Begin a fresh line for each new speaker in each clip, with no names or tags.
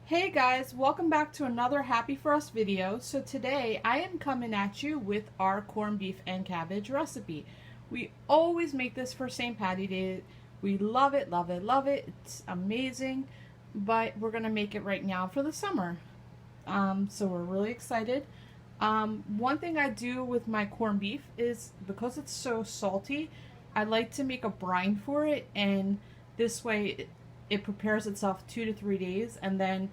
Hey guys, welcome back to another Happy for Us video. So today I am coming at you with our corned beef and cabbage recipe. We always make this for St. Patty's Day. We love it, love it, love it. It's amazing, but we're gonna make it right now for the summer. So we're really excited. One thing I do with my corned beef is, because it's so salty, I like to make a brine for it, and this way it prepares itself 2 to 3 days, and then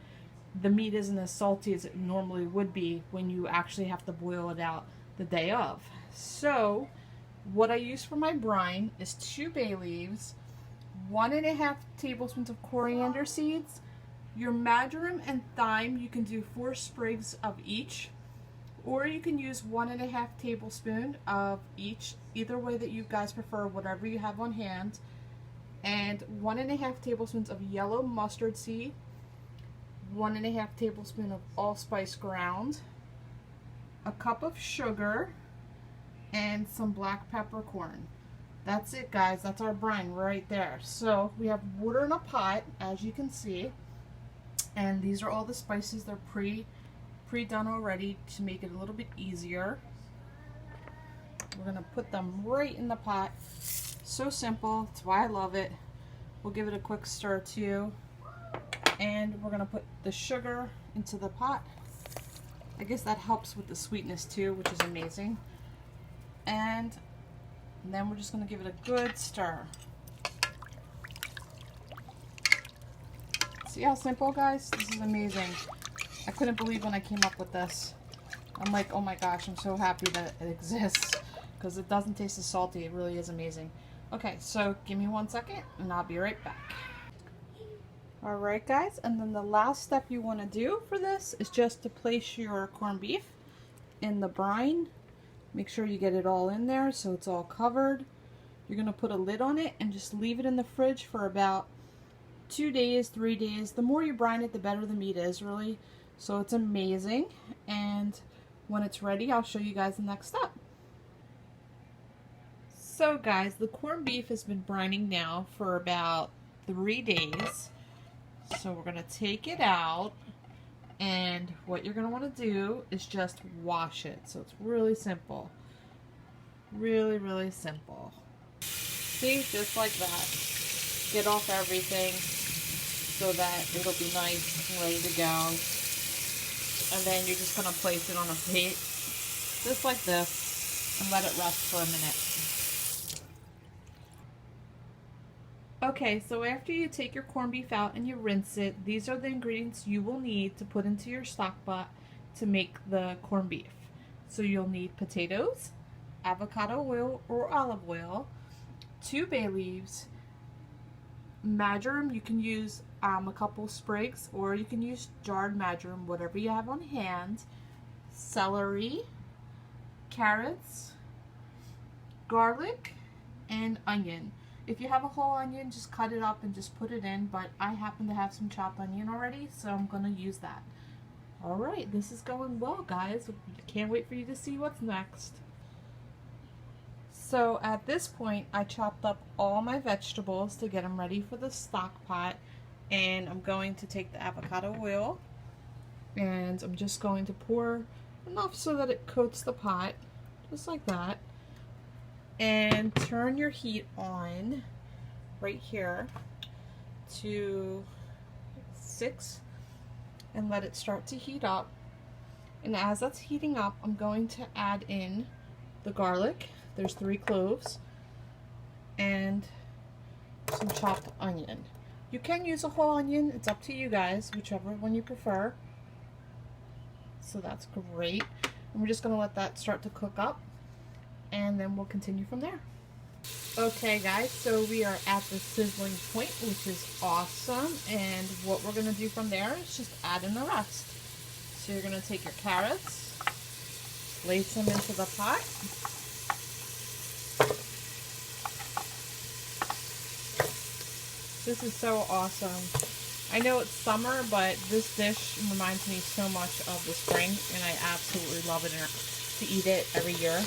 the meat isn't as salty as it normally would be when you actually have to boil it out the day of. So what I use for my brine is 2 bay leaves, 1.5 tablespoons of coriander seeds. Your majoram and thyme, you can do 4 sprigs of each, or you can use 1.5 tablespoon of each, either way that you guys prefer, whatever you have on hand. And 1.5 tablespoons of yellow mustard seed, 1.5 tablespoon of allspice ground, a cup of sugar, and some black peppercorn. That's it, guys. That's our brine right there. So we have water in a pot, as you can see, and these are all the spices. They're pre-done already to make it a little bit easier. We're gonna put them right in the pot. So simple. That's why I love it. We'll give it a quick stir too, and we're gonna put the sugar into the pot. I guess that helps with the sweetness too, which is amazing. And then we're just gonna give it a good stir. See how simple, guys? This is amazing. I couldn't believe when I came up with this. I'm like, oh my gosh, I'm so happy that it exists, because it doesn't taste as salty. It really is amazing. Okay, so give me 1 second and I'll be right back. Alright guys, and then the last step you want to do for this is just to place your corned beef in the brine. Make sure you get it all in there so it's all covered. You're going to put a lid on it and just leave it in the fridge for about 2 days, 3 days. The more you brine it, the better the meat is, really. So it's amazing. And when it's ready, I'll show you guys the next step. So guys, the corned beef has been brining now for about 3 days. So we're going to take it out, and what you're going to want to do is just wash it. So it's really simple. Really, really simple. See, just like that. Get off everything so that it'll be nice and ready to go. And then you're just going to place it on a plate, just like this, and let it rest for a minute. Okay, so after you take your corned beef out and you rinse it, these are the ingredients you will need to put into your stock pot to make the corned beef. So you'll need potatoes, avocado oil or olive oil, 2 bay leaves, majoram. You can use a couple sprigs, or you can use jarred majoram, whatever you have on hand, celery, carrots, garlic, and onion. If you have a whole onion, just cut it up and just put it in, but I happen to have some chopped onion already, so I'm going to use that. Alright, this is going well, guys. Can't wait for you to see what's next. So at this point, I chopped up all my vegetables to get them ready for the stock pot, and I'm going to take the avocado oil, and I'm just going to pour enough so that it coats the pot, just like that. And turn your heat on right here to 6 and let it start to heat up. And as that's heating up, I'm going to add in the garlic. There's 3 cloves and some chopped onion. You can use a whole onion, it's up to you guys, whichever one you prefer. So that's great. And we're just going to let that start to cook up, and then we'll continue from there. Okay guys, so we are at the sizzling point, which is awesome, and what we're going to do from there is just add in the rest. So you're going to take your carrots, place them into the pot, this is so awesome. I know it's summer, but this dish reminds me so much of the spring, and I absolutely love it to eat it every year.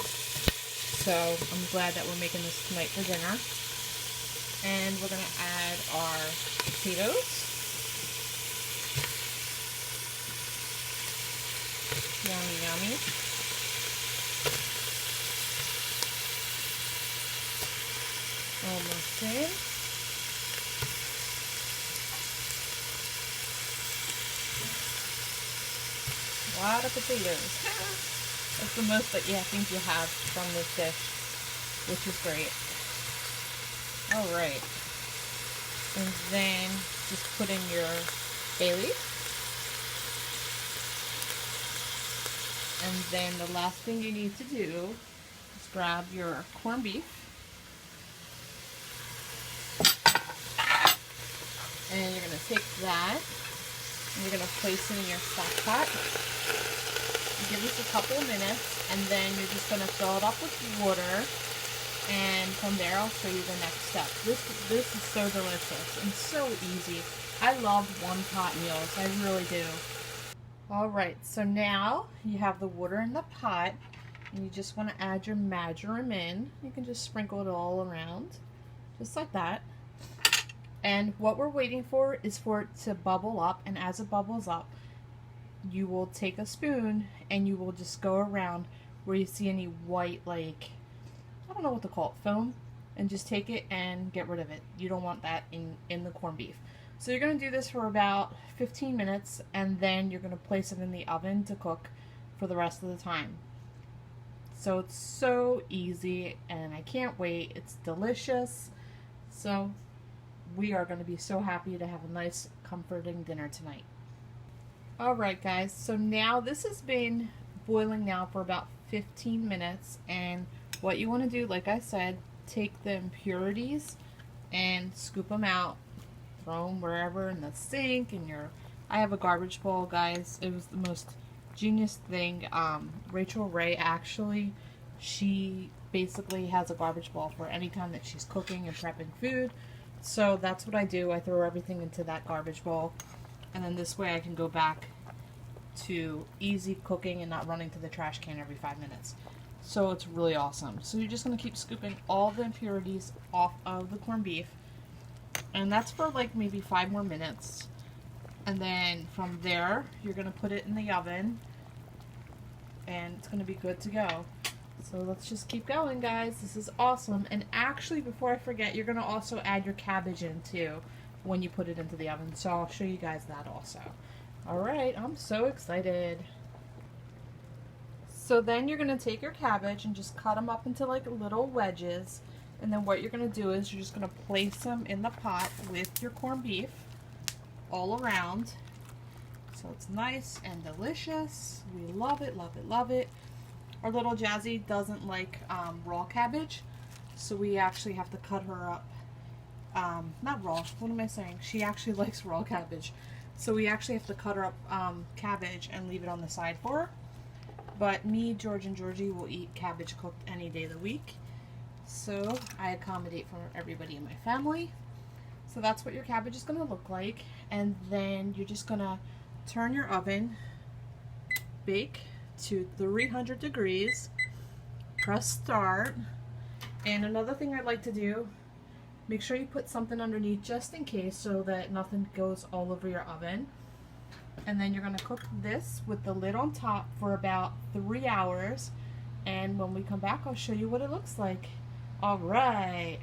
So I'm glad that we're making this tonight for dinner. And we're going to add our potatoes. Yummy, yummy. Almost in. A lot of potatoes. That's the most that I think you have from this dish, which is great. Alright. And then just put in your bay leaf. And then the last thing you need to do is grab your corned beef. And you're going to take that and you're going to place it in your stock pot. Give this a couple of minutes, and then you're just going to fill it up with water, and from there I'll show you the next step. This is so delicious and so easy. I love one-pot meals, I really do. Alright, so now you have the water in the pot, and you just want to add your majoram in. You can just sprinkle it all around, just like that. And what we're waiting for is for it to bubble up, and as it bubbles up, you will take a spoon and you will just go around where you see any white, like, I don't know what to call it, foam, and just take it and get rid of it. You don't want that in the corned beef. So you're going to do this for about 15 minutes, and then you're going to place it in the oven to cook for the rest of the time. So it's so easy, and I can't wait. It's delicious. So we are going to be so happy to have a nice, comforting dinner tonight. Alright guys, so now this has been boiling now for about 15 minutes, and what you want to do, like I said, take the impurities and scoop them out, throw them wherever in the sink, in your, I have a garbage bowl, guys. It was the most genius thing. Rachel Ray, actually, she basically has a garbage bowl for any time that she's cooking and prepping food. So that's what I do. I throw everything into that garbage bowl, and then this way I can go back to easy cooking and not running to the trash can every 5 minutes. So it's really awesome. So you're just going to keep scooping all the impurities off of the corned beef, and that's for like maybe 5 more minutes. And then from there you're going to put it in the oven, and it's going to be good to go. So let's just keep going, guys. This is awesome. And actually, before I forget, you're going to also add your cabbage in too when you put it into the oven. So I'll show you guys that also. Alright, I'm so excited. So then you're going to take your cabbage and just cut them up into like little wedges. And then what you're going to do is you're just going to place them in the pot with your corned beef all around. So it's nice and delicious. We love it, love it, love it. Our little Jazzy doesn't like raw cabbage, so we actually have to cut her up. Not raw, what am I saying? She actually likes raw cabbage. So we actually have to cut her up cabbage and leave it on the side for her. But me, George, and Georgie will eat cabbage cooked any day of the week. So I accommodate for everybody in my family. So that's what your cabbage is going to look like. And then you're just going to turn your oven, bake to 300 degrees, press start. And another thing I'd like to do, make sure you put something underneath just in case so that nothing goes all over your oven. And then you're going to cook this with the lid on top for about 3 hours, and when we come back I'll show you what it looks like. Alright.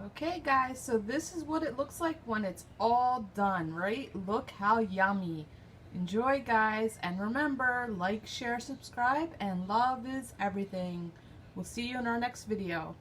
Okay guys, so this is what it looks like when it's all done, right? Look how yummy. Enjoy guys, and remember, like, share, subscribe, and love is everything. We'll see you in our next video.